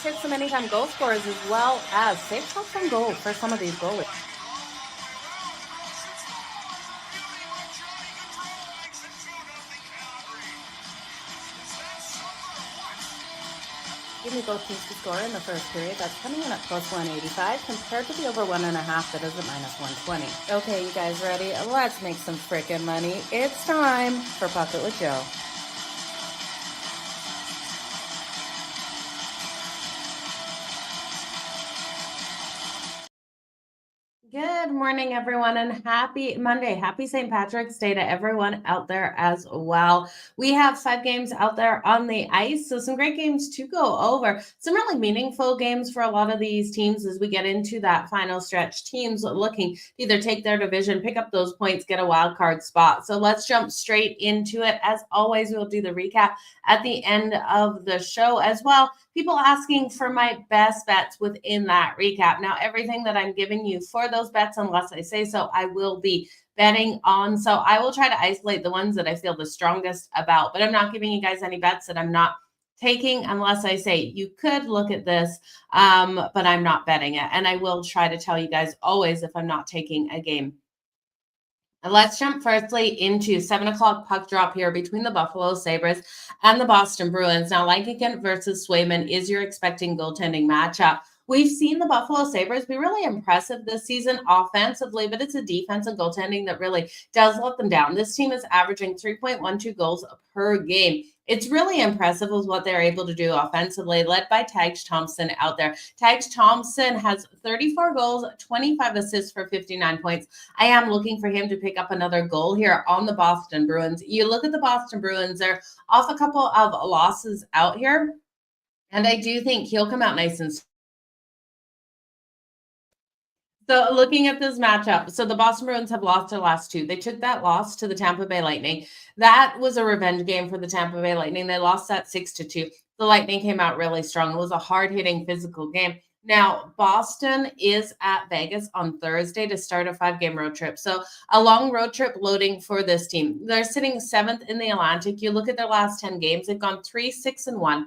hit some anytime goal scorers as well as safe shots on goal for some of these goalies. Give me both teams to score in the first period. That's coming in at plus 185 compared to the over 1.5 that is at minus 120. Okay, you guys ready? Let's make some frickin' money. It's time for Pocket with Jo. Good morning, everyone, and happy Monday. Happy St. Patrick's Day to everyone out there as well. We have 5 games out there on the ice, so some great games to go over. Some really meaningful games for a lot of these teams as we get into that final stretch. Teams looking to either take their division, pick up those points, get a wild card spot. So let's jump straight into it. As always, we'll do the recap at the end of the show as well. People asking for my best bets within that recap. Now, everything that I'm giving you for those bets, unless I say so, I will be betting on. So I will try to isolate the ones that I feel the strongest about, but I'm not giving you guys any bets that I'm not taking unless I say you could look at this, but I'm not betting it. And I will try to tell you guys always if I'm not taking a game. Let's jump firstly into 7 o'clock puck drop here between the Buffalo Sabres and the Boston Bruins. Now, Lankigan versus Swayman is your expecting goaltending matchup. We've seen the Buffalo Sabres be really impressive this season offensively, but it's a defense and goaltending that really does let them down. This team is averaging 3.12 goals per game. It's really impressive with what they're able to do offensively, led by Tage Thompson out there. Tage Thompson has 34 goals, 25 assists for 59 points. I am looking for him to pick up another goal here on the Boston Bruins. You look at the Boston Bruins, they're off a couple of losses out here, and I do think he'll come out nice and so looking at this matchup, so the Boston Bruins have lost their last 2. They took that loss to the Tampa Bay Lightning. That was a revenge game for the Tampa Bay Lightning. They lost that 6-2. The Lightning came out really strong. It was a hard-hitting physical game. Now, Boston is at Vegas on Thursday to start a 5-game road trip. So a long road trip loading for this team. They're sitting 7th in the Atlantic. You look at their last 10 games, they've gone 3-6-1.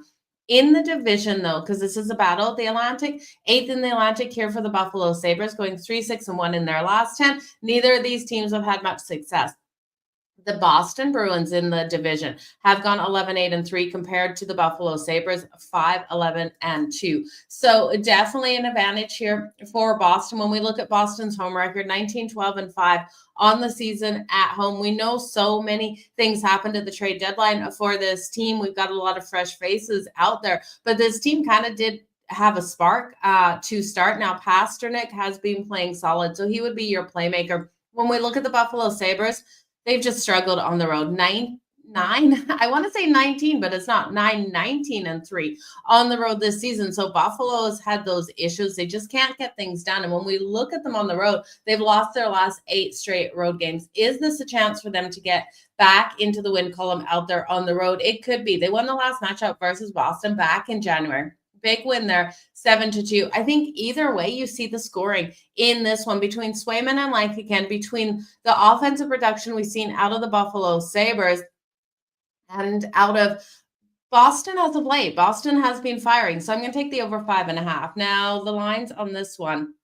In the division, though, because this is a battle at the Atlantic, 8th in the Atlantic here for the Buffalo Sabres, going 3-6-1 in their last 10. Neither of these teams have had much success. The Boston Bruins in the division have gone 11-8-3 compared to the Buffalo Sabres 5-11-2. So definitely an advantage here for Boston. When we look at Boston's home record, 19-12-5 on the season at home. We know so many things happened at the trade deadline for this team. We've got a lot of fresh faces out there, but this team kind of did have a spark to start. Now, Pasternak has been playing solid, so he would be your playmaker. When we look at the Buffalo Sabres, they've just struggled on the road. I want to say 19, but it's not 19-3 on the road this season. So Buffalo has had those issues. They just can't get things done. And when we look at them on the road, they've lost their last 8 straight road games. Is this a chance for them to get back into the win column out there on the road? It could be. They won the last matchup versus Boston back in January. Big win there, 7-2. I think either way, you see the scoring in this one between Swayman and Lankigan, between the offensive production we've seen out of the Buffalo Sabres and out of Boston as of late. Boston has been firing, so I'm going to take the over 5.5. Now, the lines on this one.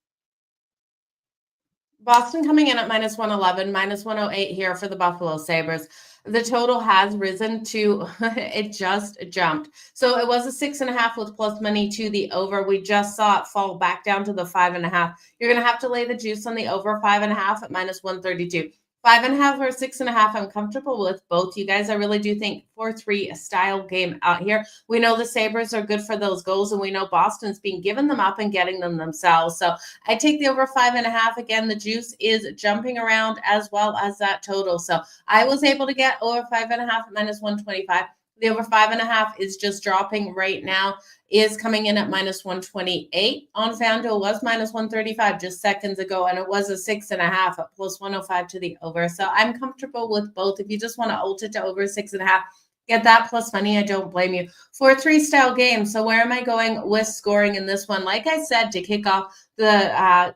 Boston coming in at minus 111, minus 108 here for the Buffalo Sabres. The total has risen to, it just jumped. So it was a 6.5 with plus money to the over. We just saw it fall back down to the 5.5. You're going to have to lay the juice on the over 5.5 at minus 132. 5.5 or 6.5, I'm comfortable with both. You guys, I really do think 4-3 style game out here. We know the Sabres are good for those goals, and we know Boston's been giving them up and getting them themselves. So I take the over 5.5. Again, the juice is jumping around as well as that total. So I was able to get over 5.5 at minus 125. The over 5.5 is just dropping right now, is coming in at minus 128. On FanDuel was minus 135 just seconds ago, and it was a 6.5 at plus 105 to the over. So I'm comfortable with both. If you just want to ult it to over 6.5, get that plus money. I don't blame you. 4-3 style game. So where am I going with scoring in this one? Like I said, to kick off the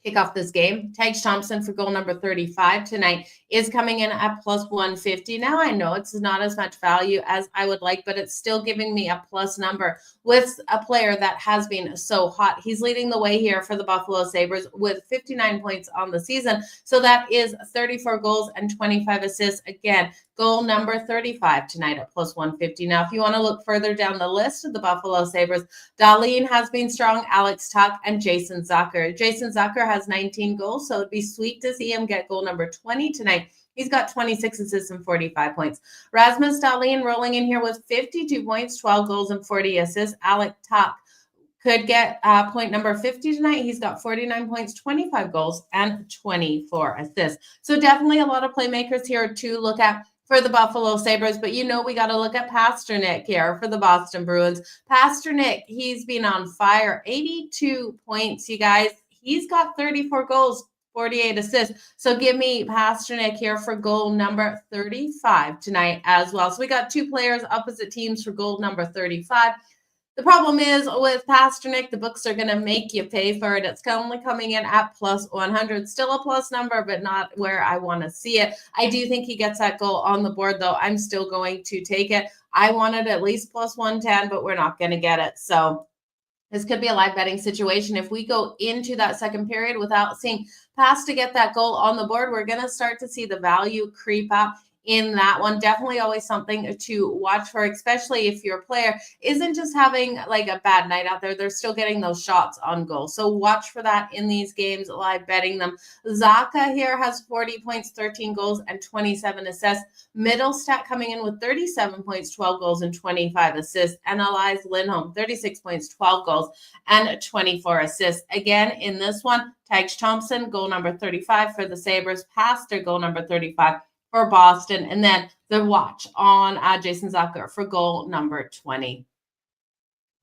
kick off this game. Tage Thompson for goal number 35 tonight is coming in at plus 150. Now, I know it's not as much value as I would like, but it's still giving me a plus number with a player that has been so hot. He's leading the way here for the Buffalo Sabres with 59 points on the season. So that is 34 goals and 25 assists. Again, goal number 35 tonight at plus 150. Now, if you want to look further down the list of the Buffalo Sabres, Darlene has been strong, Alex Tuch, and Jason Zucker. Jason Zucker has 19 goals, so it'd be sweet to see him get goal number 20 tonight. He's got 26 assists and 45 points. Rasmus Dahlin rolling in here with 52 points, 12 goals, and 40 assists. Alex Tuch could get point number 50 tonight. He's got 49 points, 25 goals, and 24 assists. So definitely a lot of playmakers here to look at for the Buffalo Sabres, but we got to look at Pasternak here for the Boston Bruins. Pasternak, he's been on fire, 82 points, you guys. He's got 34 goals, 48 assists. So give me Pasternak here for goal number 35 tonight as well. So we got two players, opposite teams for goal number 35. The problem is with Pasternak, the books are going to make you pay for it. It's only coming in at plus 100. Still a plus number, but not where I want to see it. I do think he gets that goal on the board, though. I'm still going to take it. I wanted at least plus 110, but we're not going to get it. So this could be a live betting situation. If we go into that second period without seeing Pass to get that goal on the board, we're going to start to see the value creep up in that one. Definitely always something to watch for, especially if your player isn't just having like a bad night out there. They're still getting those shots on goal. So watch for that in these games, live betting them. Zaka here has 40 points, 13 goals, and 27 assists. Middlestat coming in with 37 points, 12 goals, and 25 assists. And Elias Lindholm, 36 points, 12 goals, and 24 assists. Again, in this one, Tage Thompson, goal number 35 for the Sabres. Pastor, goal number 35 for Boston. And then the watch on Jason Zucker for goal number 20.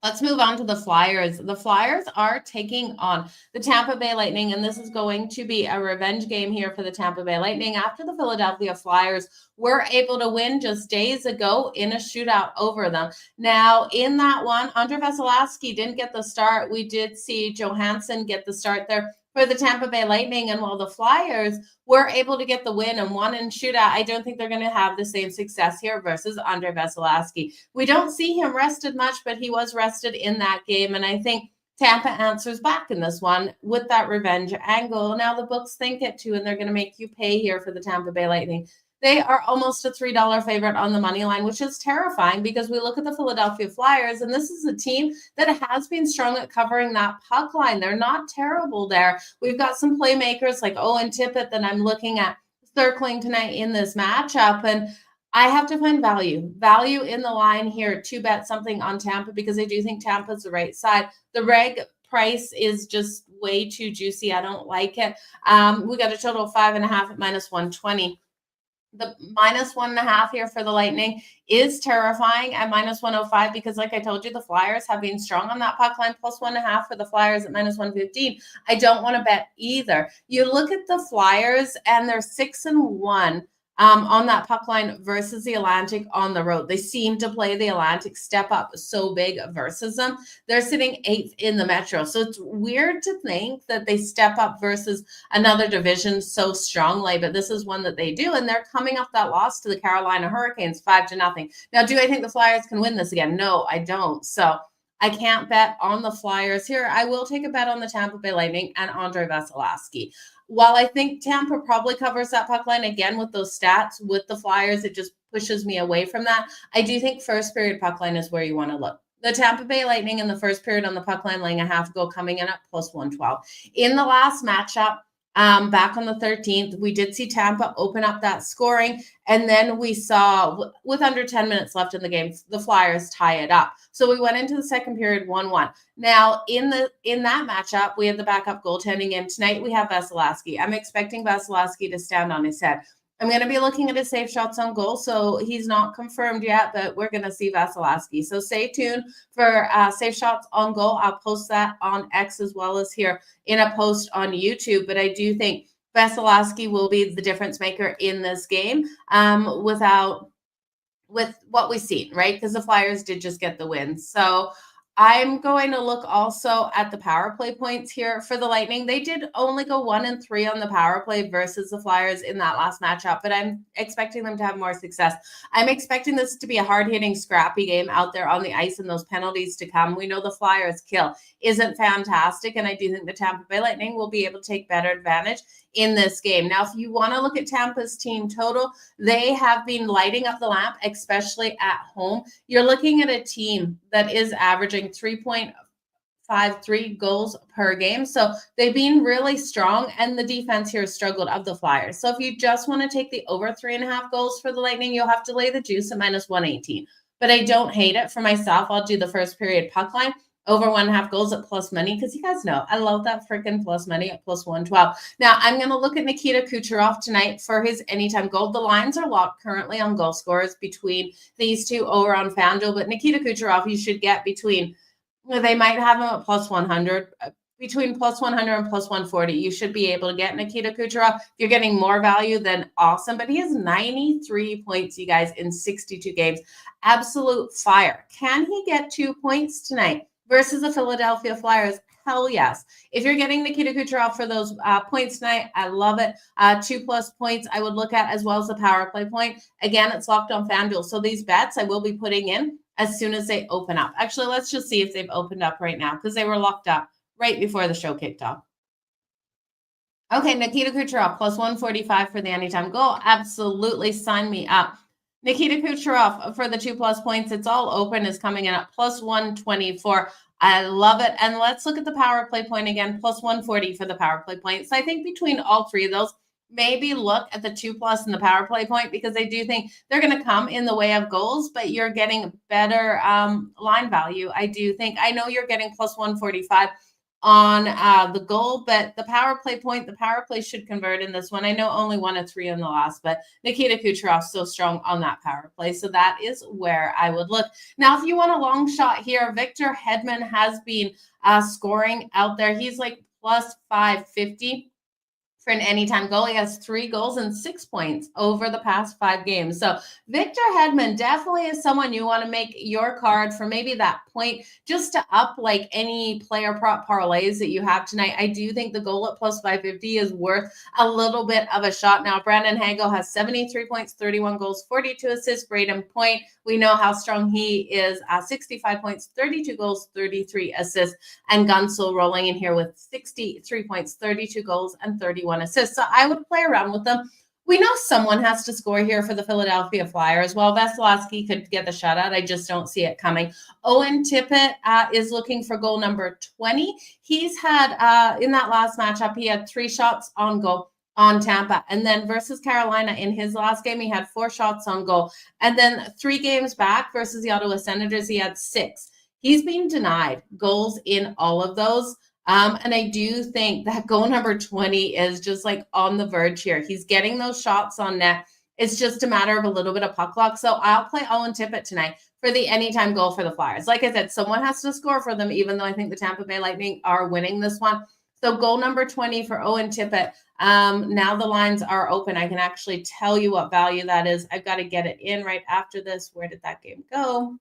Let's move on to the Flyers. The Flyers are taking on the Tampa Bay Lightning, and this is going to be a revenge game here for the Tampa Bay Lightning after the Philadelphia Flyers were able to win just days ago in a shootout over them. Now, in that one, Andre Vasilevsky didn't get the start. We did see Johansson get the start there for the Tampa Bay Lightning, and while the Flyers were able to get the win and won in shootout, I don't think they're going to have the same success here versus Andre Vasilevsky. We don't see him rested much, but he was rested in that game, and I think Tampa answers back in this one with that revenge angle. Now the books think it too, and they're going to make you pay here for the Tampa Bay Lightning. They are almost a $3 favorite on the money line, which is terrifying because we look at the Philadelphia Flyers, and this is a team that has been strong at covering that puck line. They're not terrible there. We've got some playmakers like Owen Tippett that I'm looking at circling tonight in this matchup, and I have to find value in the line here to bet something on Tampa because I do think Tampa's the right side. The reg price is just way too juicy. I don't like it. We got a total of 5.5 at minus 120. The minus 1.5 here for the Lightning is terrifying at minus 105 because, like I told you, the Flyers have been strong on that puck line. Plus 1.5 for the Flyers at minus 115. I don't want to bet either. You look at the Flyers, and they're 6-1 on that puck line versus the Atlantic on the road. They seem to play the Atlantic step up so big versus them. They're sitting 8th in the Metro. So it's weird to think that they step up versus another division so strongly, but this is one that they do. And they're coming off that loss to the Carolina Hurricanes 5-0. Now, do I think the Flyers can win this again? No, I don't. So I can't bet on the Flyers here. I will take a bet on the Tampa Bay Lightning and Andre Vasilevsky. While I think Tampa probably covers that puck line again with those stats, with the Flyers, it just pushes me away from that. I do think first period puck line is where you want to look. The Tampa Bay Lightning in the first period on the puck line laying a half goal coming in at plus 112. In the last matchup, back on the 13th, we did see Tampa open up that scoring, and then we saw, with under 10 minutes left in the game, the Flyers tie it up. So we went into the second period 1-1. Now, in that matchup, we had the backup goaltending, and tonight we have Vasilevsky. I'm expecting Vasilevsky to stand on his head. I'm going to be looking at his safe shots on goal, so he's not confirmed yet, but we're going to see Vasilevsky. So stay tuned for safe shots on goal. I'll post that on X as well as here in a post on YouTube, but I do think Vasilevsky will be the difference maker in this game with what we've seen, right? Because the Flyers did just get the win. So I'm going to look also at the power play points here for the Lightning. They did only go 1-3 on the power play versus the Flyers in that last matchup, but I'm expecting them to have more success. I'm expecting this to be a hard-hitting, scrappy game out there on the ice and those penalties to come. We know the Flyers' kill isn't fantastic, and I do think the Tampa Bay Lightning will be able to take better advantage in this game. Now, if you want to look at Tampa's team total, they have been lighting up the lamp, especially at home. You're looking at a team that is averaging 3.53 goals per game. So they've been really strong, and the defense here has struggled of the Flyers. So if you just want to take the over 3.5 goals for the Lightning, you'll have to lay the juice at -118. But I don't hate it for myself. I'll do the first period puck line over 1.5 goals at plus money, because you guys know I love that freaking plus money at plus 112. Now I'm going to look at Nikita Kucherov tonight for his anytime goal. The lines are locked currently on goal scorers between these two over on FanDuel, but Nikita Kucherov, you should get between, they might have him at plus 100, between plus 100 and plus 140. You should be able to get Nikita Kucherov. If you're getting more value, then awesome. But he has 93 points, you guys, in 62 games. Absolute fire. Can he get 2 points tonight versus the Philadelphia Flyers? Hell yes. If you're getting Nikita Kucherov for those points tonight, I love it. 2+ points I would look at, as well as the power play point. Again, it's locked on FanDuel. So these bets I will be putting in as soon as they open up. Actually, let's just see if they've opened up right now, because they were locked up right before the show kicked off. Okay, Nikita Kucherov plus 145 for the anytime goal. Absolutely, sign me up. Nikita Kucherov for the 2+ points. It's all open, is coming in at plus 124. I love it. And let's look at the power play point again, plus 140 for the power play point. So I think between all three of those, maybe look at the 2+ and the power play point, because I do think they're going to come in the way of goals, but you're getting better line value. I do think, I know you're getting plus 145 on the goal, but the power play point, the power play should convert in this one. I know only 1 of 3 on the last, but Nikita Kucherov so strong on that power play. So that is where I would look. Now, if you want a long shot here, Victor Hedman has been scoring out there. He's like plus 550 for an anytime goal. He has 3 goals and 6 points over the past 5 games. So Victor Hedman definitely is someone you want to make your card for, maybe that point, just to up like any player prop parlays that you have tonight. I do think the goal at plus 550 is worth a little bit of a shot. Now, Brandon Hagel has 73 points, 31 goals, 42 assists. Braden Point, we know how strong he is. 65 points, 32 goals, 33 assists. And Gunsel rolling in here with 63 points, 32 goals, and 31 assists. So I would play around with them. We know someone has to score here for the Philadelphia Flyers. Well, Vasilevsky could get the shutout. I just don't see it coming. Owen Tippett is looking for goal number 20. He's had, in that last matchup, he had 3 shots on goal on Tampa. And then versus Carolina in his last game, he had 4 shots on goal. And then 3 games back versus the Ottawa Senators, he had 6. He's been denied goals in all of those. And I do think that goal number 20 is just like on the verge here. He's getting those shots on net. It's just a matter of a little bit of puck luck. So I'll play Owen Tippett tonight for the anytime goal for the Flyers. Like I said, someone has to score for them, even though I think the Tampa Bay Lightning are winning this one. So goal number 20 for Owen Tippett. Now the lines are open. I can actually tell you what value that is. I've got to get it in right after this. Where did that game go?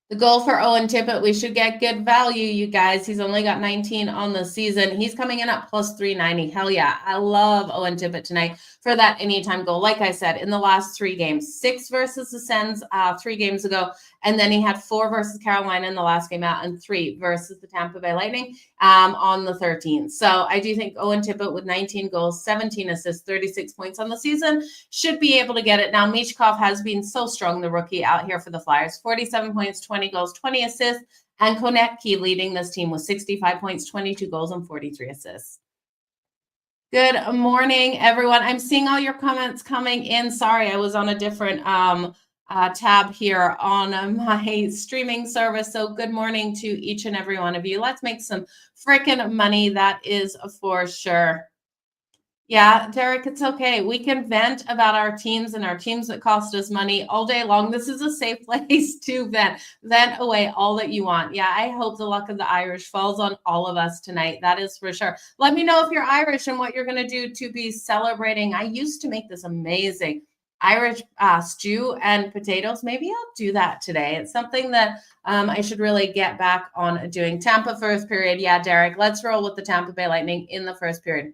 The goal for Owen Tippett, we should get good value, you guys. He's only got 19 on the season. He's coming in at plus 390. Hell yeah. I love Owen Tippett tonight for that anytime goal. Like I said, in the last 3 games, 6 versus the Sens 3 games ago. And then he had 4 versus Carolina in the last game out and 3 versus the Tampa Bay Lightning on the 13th. So I do think Owen Tippett with 19 goals, 17 assists, 36 points on the season should be able to get it. Now, Michkov has been so strong, the rookie out here for the Flyers. 47 points, 20 goals, 20 assists. And Konecki leading this team with 65 points, 22 goals, and 43 assists. Good morning, everyone. I'm seeing all your comments coming in. Sorry, I was on a different tab here on my streaming service. So good morning to each and every one of you. Let's make some freaking money. That is for sure. Yeah, Derek, it's okay. We can vent about our teams and our teams that cost us money all day long. This is a safe place to vent. Vent away all that you want. Yeah, I hope the luck of the Irish falls on all of us tonight. That is for sure. Let me know if you're Irish and what you're going to do to be celebrating. I used to make this amazing Irish stew and potatoes. Maybe I'll do that today. It's something that I should really get back on doing. Tampa first period. Yeah, Derek, let's roll with the Tampa Bay Lightning in the first period.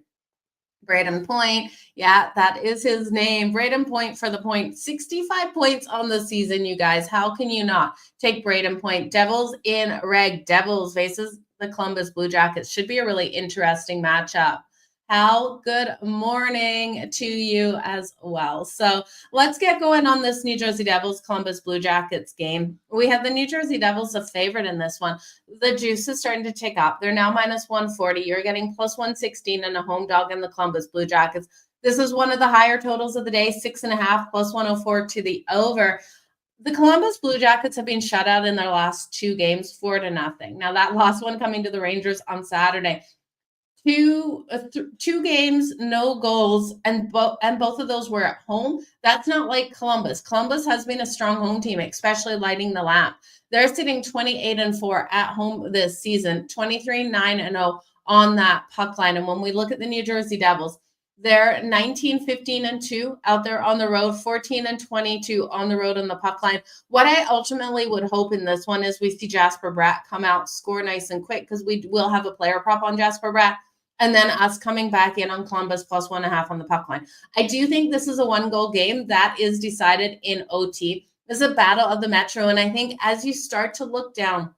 Braden Point. Yeah, that is his name. Braden Point for the point. 65 points on the season, you guys. How can you not take Braden Point? Devils in red. Devils faces the Columbus Blue Jackets. Should be a really interesting matchup. Hal, good morning to you as well. So let's get going on this New Jersey Devils Columbus Blue Jackets game. We have the New Jersey Devils a favorite in this one. The juice is starting to tick up. They're now minus 140. You're getting plus 116 and a home dog in the Columbus Blue Jackets. This is one of the higher totals of the day, 6.5 plus 104 to the over. The Columbus Blue Jackets have been shut out in their last 2 games, 4-0. Now that last one coming to the Rangers on Saturday. Two games, no goals, and both of those were at home. That's not like Columbus. Columbus has been a strong home team, especially lighting the lamp. They're sitting 28-4 at home this season, 23-9-0 on that puck line. And when we look at the New Jersey Devils, they're 19-15-2 out there on the road, 14-22 on the road on the puck line. What I ultimately would hope in this one is we see Jasper Bratt come out, score nice and quick, because we will have a player prop on Jasper Bratt. And then us coming back in on Columbus plus 1.5 on the puck line. I do think this is a 1-goal game that is decided in OT. This is a battle of the Metro. And I think as you start to look down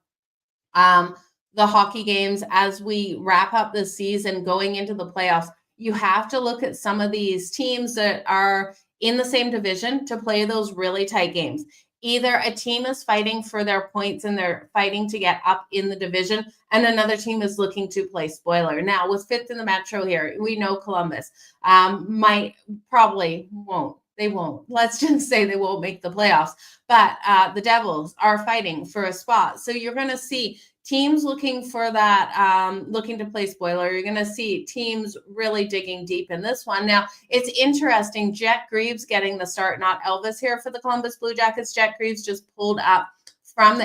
the hockey games, as we wrap up the season going into the playoffs, you have to look at some of these teams that are in the same division to play those really tight games. Either a team is fighting for their points and they're fighting to get up in the division, and another team is looking to play spoiler. Now, with 5th in the Metro here, we know Columbus probably won't. They won't. Let's just say they won't make the playoffs. But the Devils are fighting for a spot. So you're going to see teams looking for that, looking to play spoiler. You're going to see teams really digging deep in this one. Now, it's interesting. Jet Greaves getting the start, not Elvis here for the Columbus Blue Jackets. Jet Greaves just pulled up from the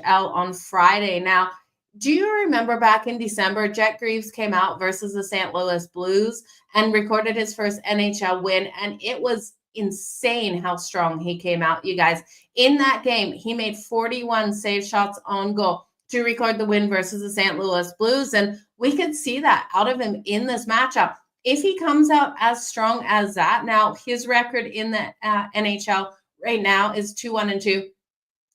AHL on Friday. Now, do you remember back in December, Jet Greaves came out versus the St. Louis Blues and recorded his first NHL win, and it was insane how strong he came out, you guys. In that game, he made 41 save shots on goal to record the win versus the St. Louis Blues. And we could see that out of him in this matchup. If he comes out as strong as that, now his record in the NHL right now is 2-1-2,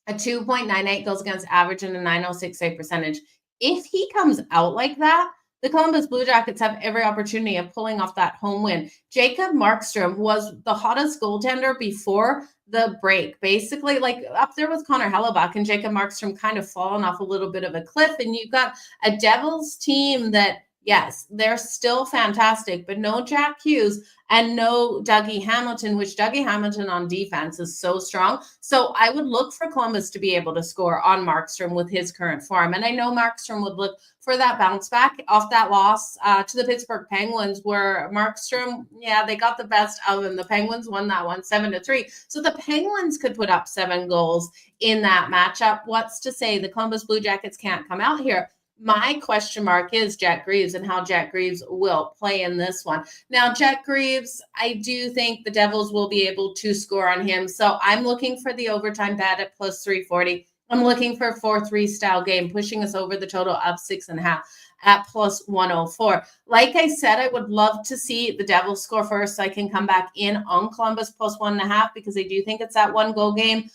a 2.98 goals against average and a 906 save percentage. If he comes out like that, the Columbus Blue Jackets have every opportunity of pulling off that home win. Jacob Markstrom was the hottest goaltender before the break, basically like up there with Connor Hellebuck, and Jacob Markstrom kind of fallen off a little bit of a cliff. And you've got a Devils team that, yes, they're still fantastic, but no Jack Hughes and no Dougie Hamilton, which Dougie Hamilton on defense is so strong. So I would look for Columbus to be able to score on Markstrom with his current form. And I know Markstrom would look for that bounce back off that loss to the Pittsburgh Penguins, where Markstrom, they got the best of him. The Penguins won that one 7-3. So the Penguins could put up 7 goals in that matchup. What's to say the Columbus Blue Jackets can't come out here? My question mark is Jet Greaves and how Jet Greaves will play in this one. Now, Jet Greaves, I do think the Devils will be able to score on him. So I'm looking for the overtime bet at plus 340. I'm looking for a 4-3 style game, pushing us over the total of 6.5 at plus 104. Like I said, I would love to see the Devils score first so I can come back in on Columbus plus 1.5, because I do think it's that 1-goal game.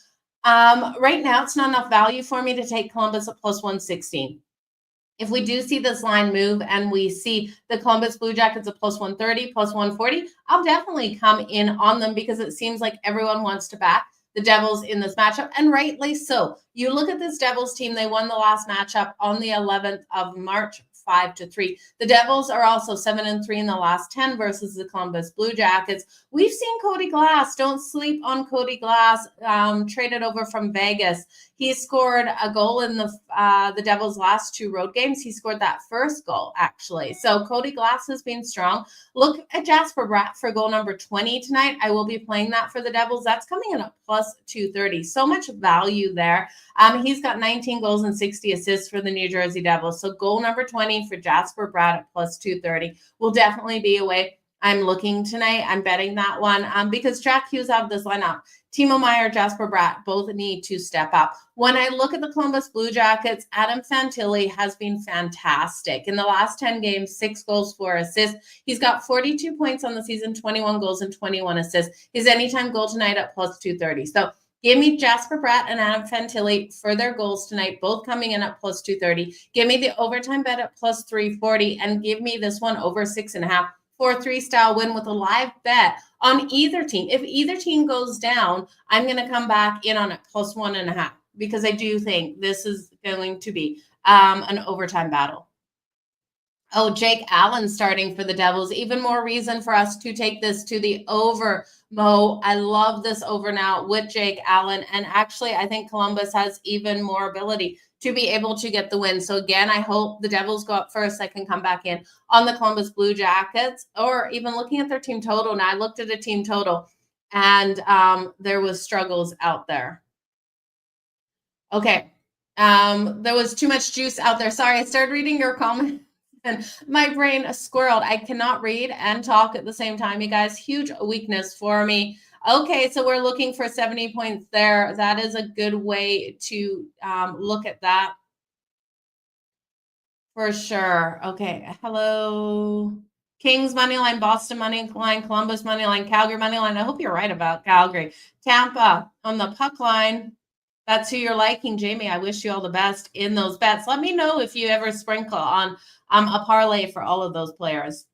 Right now, it's not enough value for me to take Columbus at plus 116. If we do see this line move and we see the Columbus Blue Jackets at plus 130, plus 140, I'll definitely come in on them, because it seems like everyone wants to back the Devils in this matchup, and rightly so. You look at this Devils team, they won the last matchup on the 11th of March, 5-3. The Devils are also 7-3 in the last 10 versus the Columbus Blue Jackets. We've seen Cody Glass. Don't sleep on Cody Glass, traded over from Vegas. He scored a goal in the Devils' last 2 road games. He scored that first goal, actually. So Cody Glass has been strong. Look at Jasper Bratt for goal number 20 tonight. I will be playing that for the Devils. That's coming in at plus 230. So much value there. He's got 19 goals and 60 assists for the New Jersey Devils. So goal number 20 for Jasper Bratt at plus 230 will definitely be a way I'm looking tonight. I'm betting that one because Jack Hughes out of this lineup. Timo Meier, Jasper Bratt, both need to step up. When I look at the Columbus Blue Jackets, Adam Fantilli has been fantastic. In the last 10 games, 6 goals, 4 assists. He's got 42 points on the season, 21 goals and 21 assists. His anytime goal tonight at plus 230. So give me Jasper Bratt and Adam Fantilli for their goals tonight, both coming in at plus 230. Give me the overtime bet at plus 340 and give me this one over 6.5. 4-3 style win with a live bet on either team. If either team goes down, I'm going to come back in on it plus 1.5 because I do think this is going to be an overtime battle. Oh, Jake Allen starting for the Devils. Even more reason for us to take this to the over, Mo. I love this over now with Jake Allen. And actually, I think Columbus has even more ability to be able to get the win. So again, I hope the Devils go up first. I can come back in on the Columbus Blue Jackets, or even looking at their team total. Now I looked at a team total and there was struggles out there. Okay. There was too much juice out there. Sorry, I started reading your comment and my brain squirreled. I cannot read and talk at the same time, you guys. Huge weakness for me. Okay, so we're looking for 70 points there. That is a good way to look at that for sure. Okay, hello. Kings money line, Boston money line, Columbus money line, Calgary money line. I hope you're right about Calgary. Tampa on the puck line. That's who you're liking, Jamie. I wish you all the best in those bets. Let me know if you ever sprinkle on a parlay for all of those players.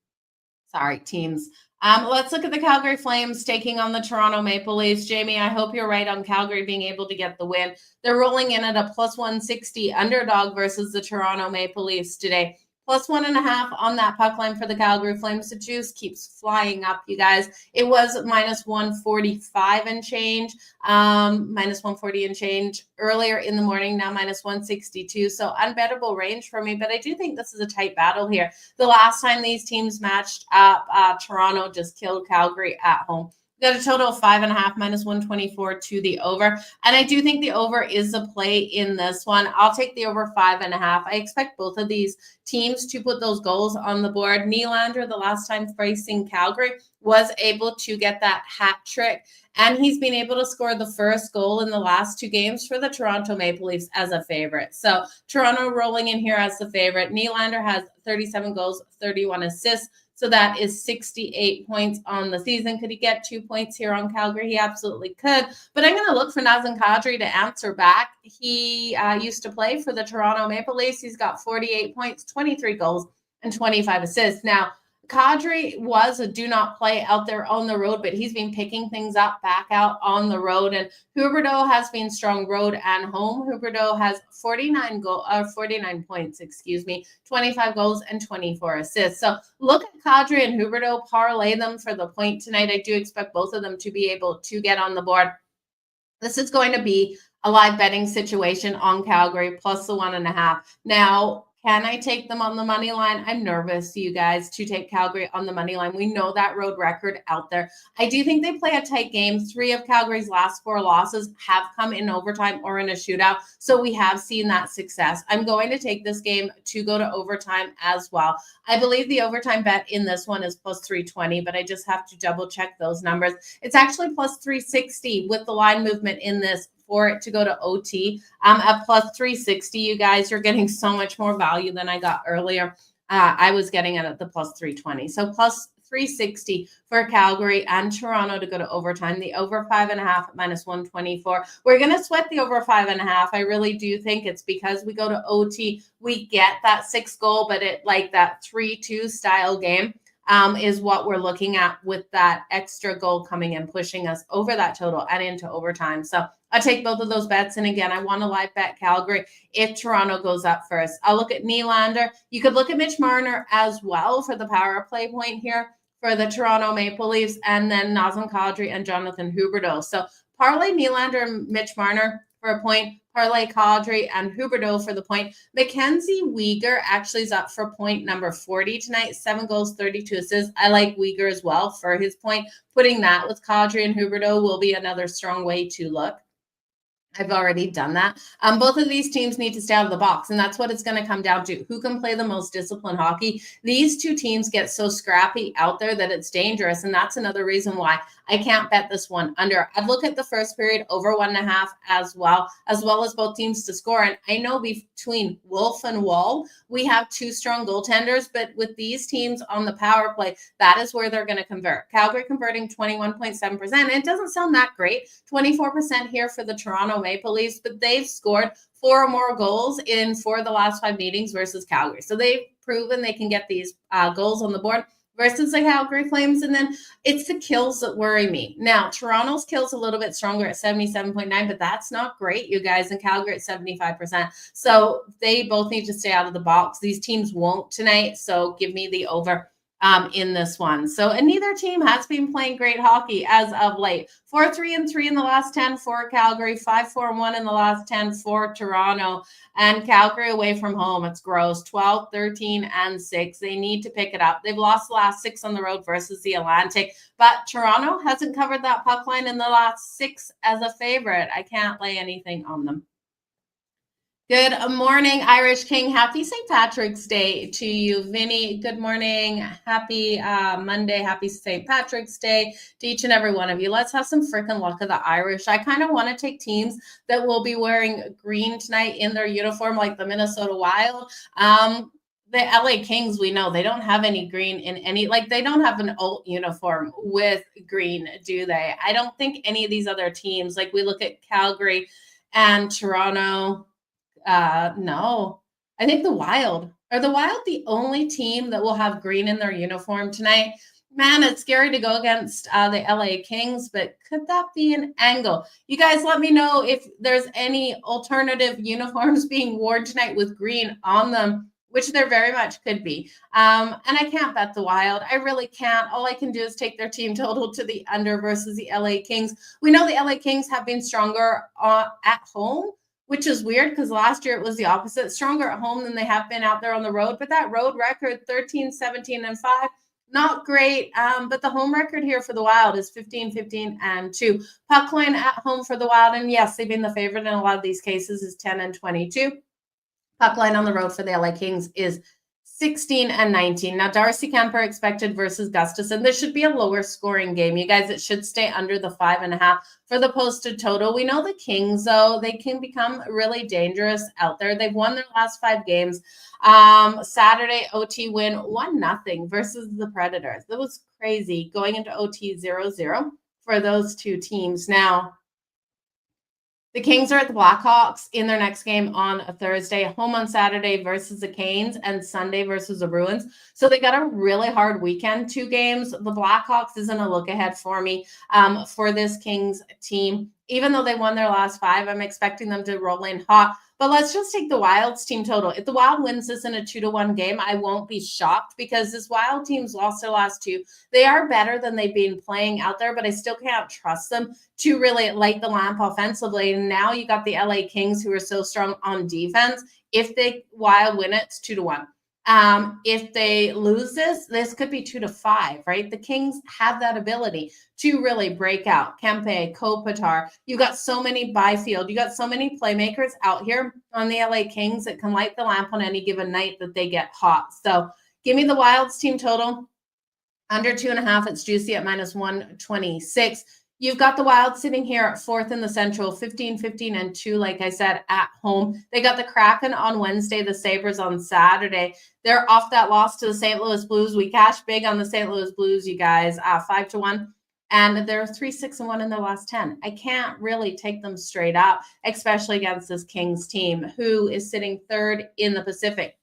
Sorry, teams. Let's look at the Calgary Flames taking on the Toronto Maple Leafs. Jamie, I hope you're right on Calgary being able to get the win. They're rolling in at a plus 160 underdog versus the Toronto Maple Leafs today. Plus 1.5 on that puck line for the Calgary Flames. The juice keeps flying up, you guys. It was minus 145 and change, minus 140 and change earlier in the morning, now minus 162. So unbettable range for me, but I do think this is a tight battle here. The last time these teams matched up, Toronto just killed Calgary at home. Got a total of 5.5 minus 124 to the over. And I do think the over is a play in this one. I'll take the over 5.5. I expect both of these teams to put those goals on the board. Nylander, the last time facing Calgary, was able to get that hat trick. And he's been able to score the first goal in the last 2 games for the Toronto Maple Leafs as a favorite. So Toronto rolling in here as the favorite. Nylander has 37 goals, 31 assists. So that is 68 points on the season. Could he get 2 points here on Calgary? He absolutely could. But I'm going to look for Nazem Kadri to answer back. He used to play for the Toronto Maple Leafs. He's got 48 points, 23 goals, and 25 assists. Now, Kadri was a do not play out there on the road, but he's been picking things up back out on the road. And Huberdeau has been strong road and home. Huberdeau has 49 points, 25 goals and 24 assists. So look at Kadri and Huberdeau, parlay them for the point tonight. I do expect both of them to be able to get on the board. This is going to be a live betting situation on Calgary plus the 1.5. Now, can I take them on the money line? I'm nervous, you guys, to take Calgary on the money line. We know that road record out there. I do think they play a tight game. 3 of Calgary's last 4 losses have come in overtime or in a shootout. So we have seen that success. I'm going to take this game to go to overtime as well. I believe the overtime bet in this one is plus 320, but I just have to double check those numbers. It's actually plus 360 with the line movement in this for it to go to OT at plus 360. You guys, you're getting so much more value than I got earlier. I was getting it at the plus 320. So plus 360 for Calgary and Toronto to go to overtime. The over 5.5 minus 124. We're going to sweat the over 5.5. I really do think it's because we go to OT. We get that 6 goal, but it like that 3-2 style game. Is what we're looking at with that extra goal coming in, pushing us over that total and into overtime. So I take both of those bets. And again, I want to live bet Calgary if Toronto goes up first. I'll look at Nylander. You could look at Mitch Marner as well for the power play point here for the Toronto Maple Leafs, and then Nazem Kadri and Jonathan Huberdeau. So parlay Nylander and Mitch Marner for a point, parlay Kadri and Huberdeau for the point. Mackenzie Weegar actually is up for point number 40 tonight. 7 goals, 32 assists. I like Weegar as well for his point. Putting that with Kadri and Huberdeau will be another strong way to look. I've already done that. Both of these teams need to stay out of the box, and that's what it's going to come down to. Who can play the most disciplined hockey? These two teams get so scrappy out there that it's dangerous, and that's another reason why I can't bet this one under. I'd look at the first period over 1.5 as well as both teams to score. And I know between Wolf and Wall, we have two strong goaltenders, but with these teams on the power play, that is where they're going to convert. Calgary converting 21.7%. It doesn't sound that great. 24% here for the Toronto Maple Leafs, but they've scored 4 or more goals in 4 of the last 5 meetings versus Calgary. So they've proven they can get these goals on the board versus the Calgary Flames. And then it's the kills that worry me. Now, Toronto's kills a little bit stronger at 77.9, but that's not great, you guys. And Calgary at 75%. So they both need to stay out of the box. These teams won't tonight. So give me the over in this one. So, and neither team has been playing great hockey as of late. 4-3-3 in the last 10 for Calgary, 5-4-1 in the last 10 for Toronto, and Calgary away from home. It's gross, 12-13-6. They need to pick it up. They've lost the last 6 on the road versus the Atlantic, but Toronto hasn't covered that puck line in the last 6 as a favorite. I can't lay anything on them. Good morning, Irish King. Happy St. Patrick's Day to you, Vinny. Good morning. Happy Monday. Happy St. Patrick's Day to each and every one of you. Let's have some freaking luck of the Irish. I kind of want to take teams that will be wearing green tonight in their uniform, like the Minnesota Wild. The LA Kings, we know they don't have any green in any, like they don't have an alt uniform with green, do they? I don't think any of these other teams, like we look at Calgary and Toronto. No, I think the Wild. Are the Wild the only team that will have green in their uniform tonight? Man, it's scary to go against the LA Kings, but could that be an angle? You guys let me know if there's any alternative uniforms being worn tonight with green on them, which there very much could be. And I can't bet the Wild. I really can't. All I can do is take their team total to the under versus the LA Kings. We know the LA Kings have been stronger at home, which is weird because last year it was the opposite, stronger at home than they have been out there on the road. But that road record, 13-17-5, not great. But the home record here for the Wild is 15-15-2. Puck line at home for the Wild, and yes, they've been the favorite in a lot of these cases, is 10-22. Puck line on the road for the LA Kings is 16-19. Now, Darcy Kemper expected versus Gustafson. This should be a lower scoring game. You guys, it should stay under the 5.5 for the posted total. We know the Kings, though, they can become really dangerous out there. They've won their last 5 games. Saturday, OT win 1-0 versus the Predators. That was crazy, going into OT 0-0 for those two teams. Now, the Kings are at the Blackhawks in their next game on a Thursday, home on Saturday versus the Canes, and Sunday versus the Bruins. So they got a really hard weekend, 2 games. The Blackhawks isn't a look ahead for me for this Kings team. Even though they won their last 5, I'm expecting them to roll in hot. But let's just take the Wild's team total. If the Wild wins this in a 2-1 game, I won't be shocked because this Wild team's lost their last 2. They are better than they've been playing out there, but I still can't trust them to really light the lamp offensively. And now you got the LA Kings who are so strong on defense. If they Wild win it, it's 2-1. If they lose this could be 2-5, right? The Kings have that ability to really break out. Kempe, Kopitar, you got so many Byfield, you got so many playmakers out here on the LA Kings that can light the lamp on any given night that they get hot. So give me the Wild's team total under 2.5. It's juicy at -126. You've got the Wild sitting here at 4th in the Central, 15-15-2, like I said, at home. They got the Kraken on Wednesday, the Sabres on Saturday. They're off that loss to the St. Louis Blues. We cashed big on the St. Louis Blues, you guys, 5-1. And they're 3-6-1 in their last 10. I can't really take them straight up, especially against this Kings team, who is sitting 3rd in the Pacific.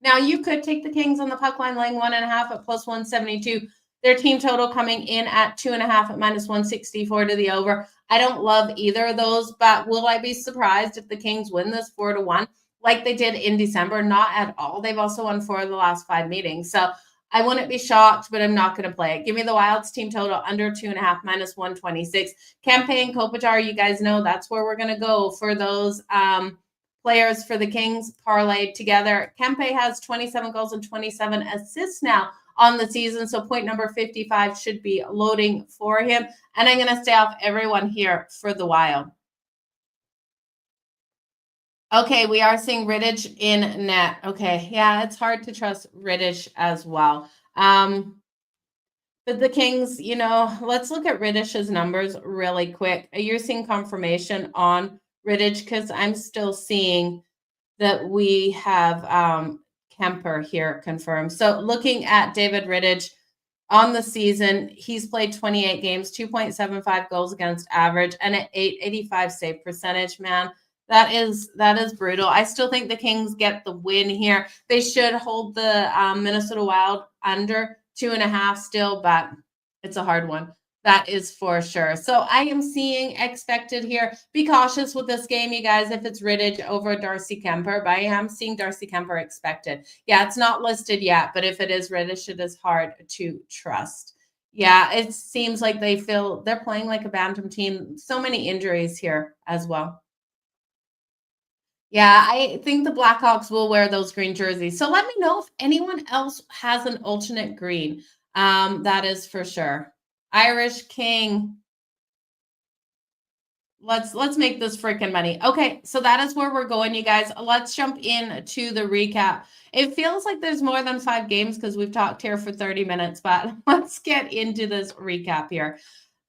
Now, you could take the Kings on the puck line, laying 1.5 at +172. Their team total coming in at 2.5 at -164 to the over. I don't love either of those, but will I be surprised if the Kings win this 4-1 like they did in December? Not at all. They've also won 4 of the last 5 meetings. So I wouldn't be shocked, but I'm not going to play it. Give me the Wild's team total under 2.5, -126. Campaign Kopitar, you guys know that's where we're going to go for those players for the Kings parlay together. Kempe has 27 goals and 27 assists now on the season. So point number 55 should be loading for him. And I'm going to stay off everyone here for the Wild. Okay, we are seeing Rittich in net. Okay, yeah, it's hard to trust Rittich as well. But the Kings, let's look at Rittich's numbers really quick. You're seeing confirmation on Rittich because I'm still seeing that we have Kemper here confirmed. So looking at David Rittich on the season, he's played 28 games, 2.75 goals against average, and an 885 save percentage, man. That is brutal. I still think the Kings get the win here. They should hold the Minnesota Wild under 2.5 still, but it's a hard one. That is for sure. So I am seeing expected here. Be cautious with this game, you guys, if it's Rittich over Darcy Kemper, but I am seeing Darcy Kemper expected. Yeah, it's not listed yet, but if it is Rittich, it is hard to trust. Yeah, it seems like they're playing like a bantam team. So many injuries here as well. Yeah, I think the Blackhawks will wear those green jerseys. So let me know if anyone else has an alternate green. That is for sure. Irish King. Let's make this freaking money. Okay, so that is where we're going, you guys. Let's jump in to the recap. It feels like there's more than 5 games because we've talked here for 30 minutes, but let's get into this recap here.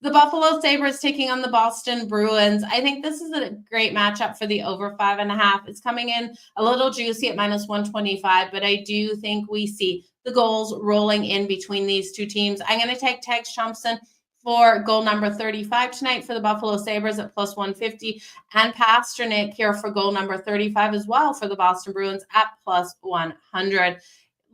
The Buffalo Sabres taking on the Boston Bruins. I think this is a great matchup for the over 5.5. It's coming in a little juicy at minus 125, but I do think we see the goals rolling in between these two teams. I'm going to take Tage Thompson for goal number 35 tonight for the Buffalo Sabres at plus 150, and Pasternak here for goal number 35 as well for the Boston Bruins at plus 100.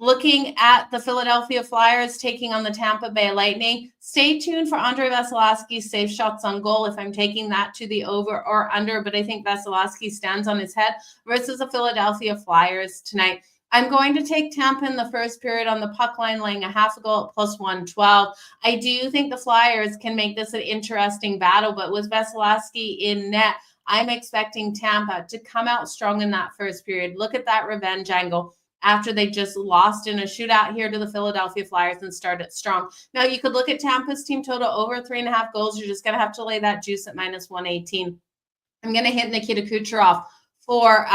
Looking at the Philadelphia Flyers taking on the Tampa Bay Lightning, stay tuned for Andrei Vasilevskiy's safe shots on goal if I'm taking that to the over or under, but I think Vasilevskiy stands on his head versus the Philadelphia Flyers tonight. I'm going to take Tampa in the first period on the puck line, laying a half a goal at plus 112. I do think the Flyers can make this an interesting battle, but with Vasilevskiy in net, I'm expecting Tampa to come out strong in that first period. Look at that revenge angle after they just lost in a shootout here to the Philadelphia Flyers and started strong. Now, you could look at Tampa's team total over 3.5 goals. You're just going to have to lay that juice at minus 118. I'm going to hit Nikita Kucherov for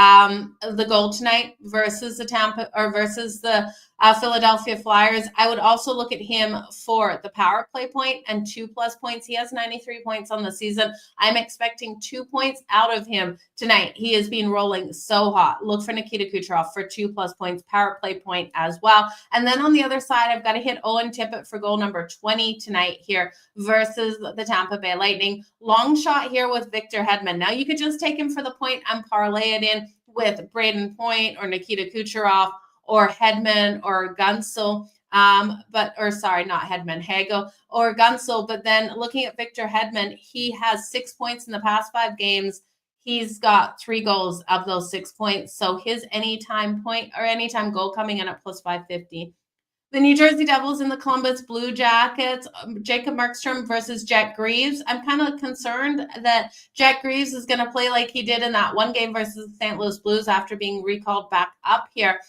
the goal tonight versus the Philadelphia Flyers. I would also look at him for the power play point and 2+ points. He has 93 points on the season. I'm expecting 2 points out of him tonight. He has been rolling so hot. Look for Nikita Kucherov for 2+ points, power play point as well. And then on the other side, I've got to hit Owen Tippett for goal number 20 tonight here versus the Tampa Bay Lightning. Long shot here with Victor Hedman. Now you could just take him for the point and parlay it in with Braden Point or Nikita Kucherov or Hedman or Gunsel, not Hedman, Hagel or Gunsel. But then looking at Victor Hedman, he has 6 points in the past 5 games. He's got 3 goals of those 6 points. So his anytime point or anytime goal coming in at plus 550. The New Jersey Devils and the Columbus Blue Jackets, Jacob Markstrom versus Jack Greaves. I'm kind of concerned that Jack Greaves is going to play like he did in that one game versus the St. Louis Blues after being recalled back up here.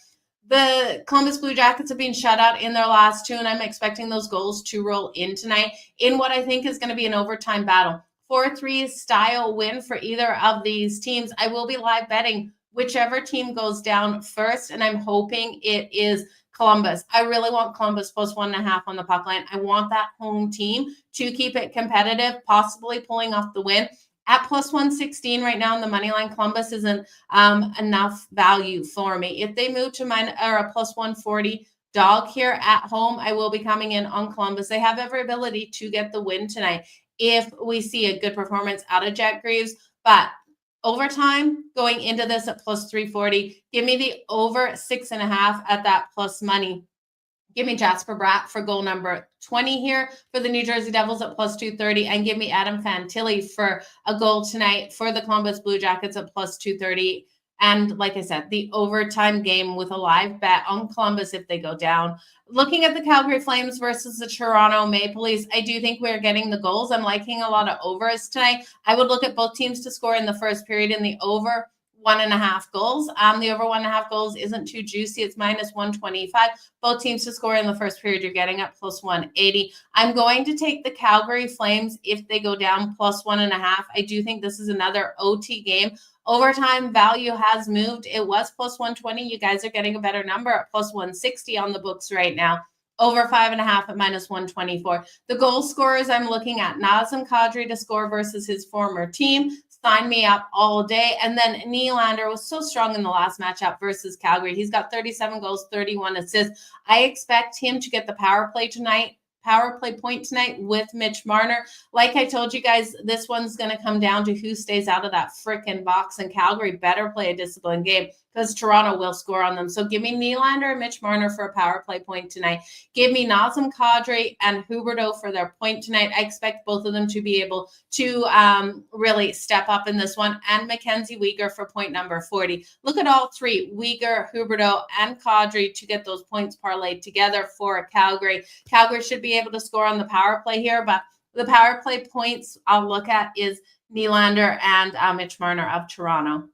The Columbus Blue Jackets have been shut out in their last 2, and I'm expecting those goals to roll in tonight in what I think is going to be an overtime battle. 4-3 style win for either of these teams. I will be live betting whichever team goes down first, and I'm hoping it is Columbus. I really want Columbus plus 1.5 on the puck line. I want that home team to keep it competitive, possibly pulling off the win. At plus 116 right now on the money line, Columbus isn't enough value for me. If they move to a plus 140 dog here at home, I will be coming in on Columbus. They have every ability to get the win tonight if we see a good performance out of Jack Greaves. But overtime going into this at plus 340, give me the over 6.5 at that plus money. Give me Jasper Bratt for goal number 20 here for the New Jersey Devils at plus 230, and give me Adam Fantilli for a goal tonight for the Columbus Blue Jackets at plus 230. And like I said, the overtime game with a live bet on Columbus if they go down. Looking at the Calgary Flames versus the Toronto Maple Leafs, I do think we're getting the goals. I'm liking a lot of overs tonight. I would look at both teams to score in the first period in the over 1.5 goals. The over 1.5 goals isn't too juicy. It's -125. Both teams to score in the first period, you're getting at +180. I'm going to take the Calgary Flames if they go down +1.5. I do think this is another OT game. Overtime value has moved. It was +120. You guys are getting a better number at +160 on the books right now. Over 5.5 at -124. The goal scorers I'm looking at, Nazem Kadri to score versus his former team. Sign me up all day. And then Nylander was so strong in the last matchup versus Calgary. He's got 37 goals, 31 assists. I expect him to get the power play point tonight with Mitch Marner. Like I told you guys, this one's going to come down to who stays out of that frickin' box, and Calgary better play a disciplined game because Toronto will score on them. So give me Nylander and Mitch Marner for a power play point tonight. Give me Nazem Kadri and Huberdeau for their point tonight. I expect both of them to be able to really step up in this one, and Mackenzie Weegar for point number 40. Look at all three, Weegar, Huberdeau, and Kadri, to get those points parlayed together for Calgary. Calgary should be able to score on the power play here, but the power play points I'll look at is Nylander and Mitch Marner of Toronto.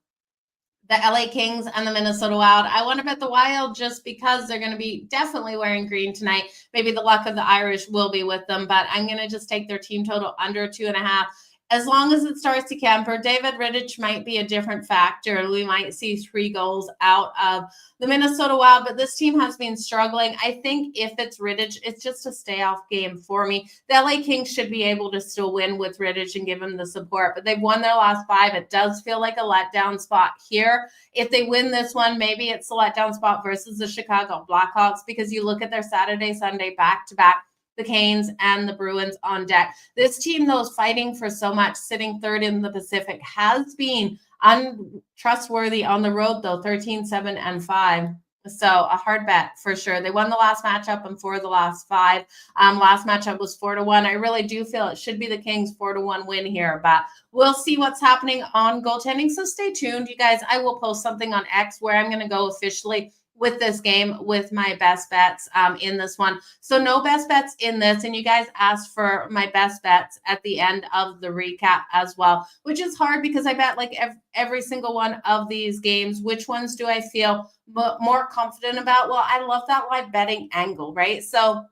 The LA Kings and the Minnesota Wild. I want to bet the Wild just because they're going to be definitely wearing green tonight. Maybe the luck of the Irish will be with them, but I'm going to just take their team total under 2.5. As long as it starts to camper, David Rittich might be a different factor. We might see 3 goals out of the Minnesota Wild, but this team has been struggling. I think if it's Rittich, it's just a stay-off game for me. The LA Kings should be able to still win with Rittich and give him the support, but they've won their last 5. It does feel like a letdown spot here. If they win this one, maybe it's a letdown spot versus the Chicago Blackhawks, because you look at their Saturday, Sunday back-to-back, the Canes and the Bruins on deck. This team, though, is fighting for so much, sitting third in the Pacific, has been untrustworthy on the road, though, 13-7-5. So a hard bet for sure. They won the last matchup and 4 of the last 5. Last matchup was 4-1. I really do feel it should be the Kings 4-1 win here, but we'll see what's happening on goaltending. So stay tuned, you guys. I will post something on X where I'm going to go officially with this game with my best bets in this one. So no best bets in this. And you guys asked for my best bets at the end of the recap as well, which is hard because I bet like every single one of these games. Which ones do I feel more confident about? Well, I love that live betting angle, right? So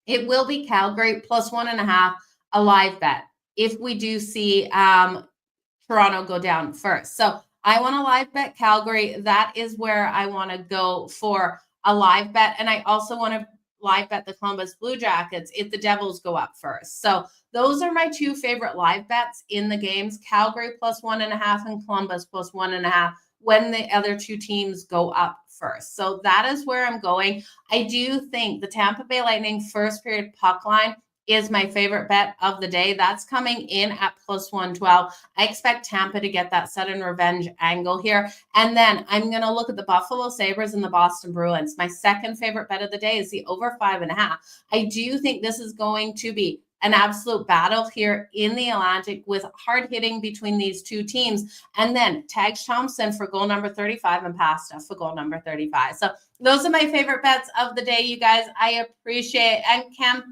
it will be Calgary +1.5, a live bet, if we do see Toronto go down first. So I want to live bet Calgary. That is where I want to go for a live bet. And I also want to live bet the Columbus Blue Jackets if the Devils go up first. So those are my 2 favorite live bets in the games, Calgary +1.5 and Columbus +1.5 when the other 2 teams go up first. So that is where I'm going. I do think the Tampa Bay Lightning first period puck line is my favorite bet of the day. That's coming in at +112. I expect Tampa to get that sudden revenge angle here. And then I'm going to look at the Buffalo Sabres and the Boston Bruins. My second favorite bet of the day is the over 5.5. I do think this is going to be an absolute battle here in the Atlantic with hard hitting between these 2 teams. And then Tage Thompson for goal number 35 and Pasta for goal number 35. So those are my favorite bets of the day, you guys. I appreciate it. And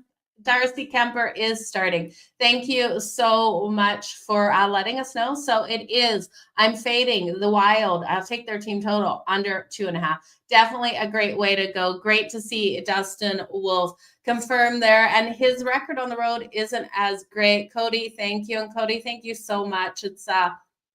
Darcy Kemper is starting. Thank you so much for letting us know. So it is. I'm fading the Wild. I'll take their team total under 2.5. Definitely a great way to go. Great to see Dustin Wolf confirm there. And his record on the road isn't as great. Cody, thank you. And Cody, thank you so much. It's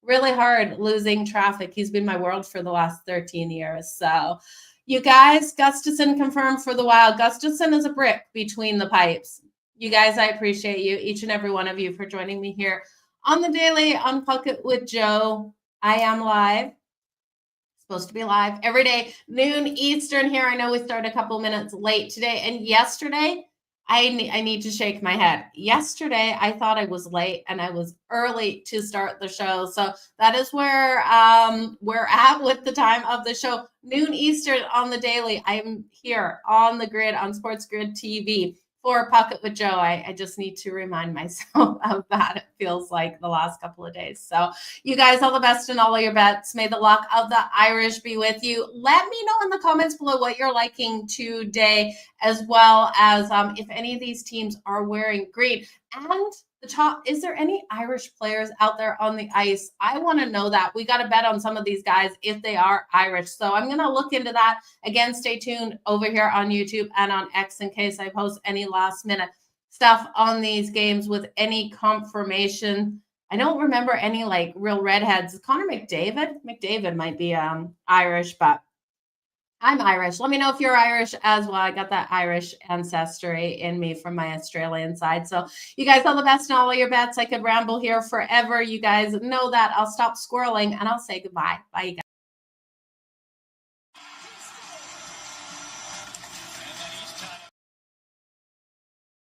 really hard losing traffic. He's been my world for the last 13 years. So you guys, Gustafson confirmed for the Wild. Gustafson is a brick between the pipes. You guys, I appreciate you, each and every one of you, for joining me here on the daily on Puckett with Jo. I am live. Supposed to be live every day, noon Eastern here. I know we started a couple minutes late today. And yesterday, I need to shake my head. Yesterday, I thought I was late and I was early to start the show. So that is where we're at with the time of the show. Noon Eastern on the daily. I'm here on the grid on SportsGrid TV for Puckett with Jo. I just need to remind myself of that. It feels like the last couple of days. So you guys, all the best in all of your bets. May the luck of the Irish be with you. Let me know in the comments below what you're liking today, as well as if any of these teams are wearing green. And the top, is there any Irish players out there on the ice? I want to know that. We got to bet on some of these guys if they are Irish. So I'm going to look into that. Again, stay tuned over here on YouTube and on X in case I post any last minute stuff on these games with any confirmation. I don't remember any like real redheads. Connor McDavid? McDavid might be Irish, but I'm Irish. Let me know if you're Irish as well. I got that Irish ancestry in me from my Australian side. So you guys all the best in all of your bets. I could ramble here forever. You guys know that. I'll stop squirreling and I'll say goodbye. Bye, you guys.